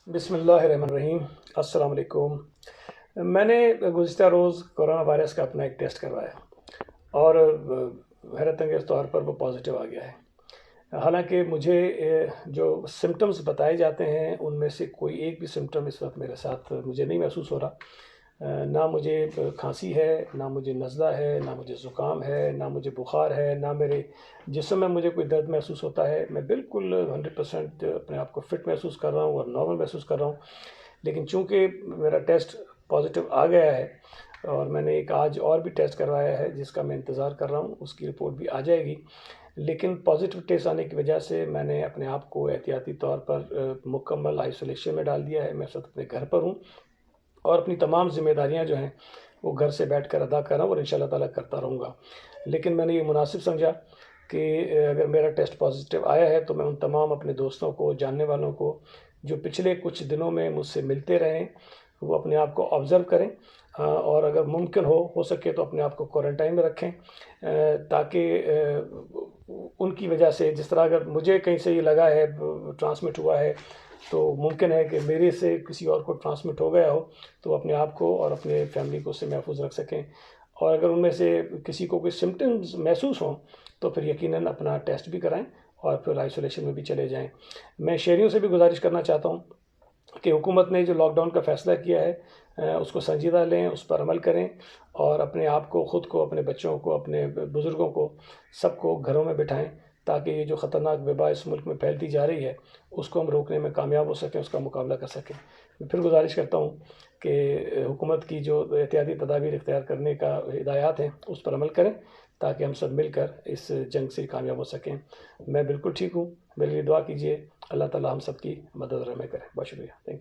بسم اللہ الرحمن الرحیم۔ السلام علیکم۔ میں نے گزشتہ روز کورونا وائرس کا اپنا ایک ٹیسٹ کروایا اور حیرت انگیز طور پر وہ پازیٹیو آ گیا ہے۔ حالانکہ مجھے جو سمٹمز بتائے جاتے ہیں ان میں سے کوئی ایک بھی سمٹم اس وقت میرے ساتھ مجھے نہیں محسوس ہو رہا۔ نہ مجھے کھانسی ہے، نہ مجھے نزلہ ہے، نہ مجھے زکام ہے، نہ مجھے بخار ہے، نہ میرے جسم میں مجھے کوئی درد محسوس ہوتا ہے۔ میں بالکل 100% اپنے آپ کو فٹ محسوس کر رہا ہوں اور نارمل محسوس کر رہا ہوں۔ لیکن چونکہ میرا ٹیسٹ پازیٹیو آ گیا ہے اور میں نے ایک آج اور بھی ٹیسٹ کروایا ہے جس کا میں انتظار کر رہا ہوں، اس کی رپورٹ بھی آ جائے گی، لیکن پازیٹیو ٹیسٹ آنے کی وجہ سے میں نے اپنے آپ کو احتیاطی طور پر مکمل آئسولیشن میں ڈال دیا ہے۔ میں اس وقت اپنے گھر پر ہوں اور اپنی تمام ذمہ داریاں جو ہیں وہ گھر سے بیٹھ کر ادا کر رہا ہوں اور انشاءاللہ تعالیٰ کرتا رہوں گا۔ لیکن میں نے یہ مناسب سمجھا کہ اگر میرا ٹیسٹ پازیٹیو آیا ہے تو میں ان تمام اپنے دوستوں کو، جاننے والوں کو جو پچھلے کچھ دنوں میں مجھ سے ملتے رہیں، وہ اپنے آپ کو آبزرو کریں اور اگر ممکن ہو سکے تو اپنے آپ کو کوارنٹائن میں رکھیں، تاکہ ان کی وجہ سے جس طرح اگر مجھے کہیں سے یہ لگا ہے ٹرانسمٹ ہوا ہے تو ممکن ہے کہ میرے سے کسی اور کو ٹرانسمٹ ہو گیا ہو، تو وہ اپنے آپ کو اور اپنے فیملی کو اس سے محفوظ رکھ سکیں۔ اور اگر ان میں سے کسی کو کوئی سمٹمز محسوس ہوں تو پھر یقیناً اپنا ٹیسٹ بھی کرائیں اور پھر آئسولیشن میں بھی چلے جائیں۔ میں شہریوں سے بھی گزارش کرنا چاہتا ہوں کہ حکومت نے جو لاک ڈاؤن کا فیصلہ کیا ہے اس کو سنجیدہ لیں، اس پر عمل کریں اور اپنے آپ کو، خود کو، اپنے بچوں کو، اپنے بزرگوں کو، سب کو گھروں میں بٹھائیں تاکہ یہ جو خطرناک وبا اس ملک میں پھیلتی جا رہی ہے اس کو ہم روکنے میں کامیاب ہو سکیں، اس کا مقابلہ کر سکیں۔ میں پھر گزارش کرتا ہوں کہ حکومت کی جو احتیاطی تدابیر اختیار کرنے کا ہدایات ہیں اس پر عمل کریں تاکہ ہم سب مل کر اس جنگ سے کامیاب ہو سکیں۔ میں بالکل ٹھیک ہوں، میرے لیے دعا کیجیے۔ اللہ تعالیٰ ہم سب کی مدد اور رحمت کرے۔ بہت شکریہ، تھینک یو۔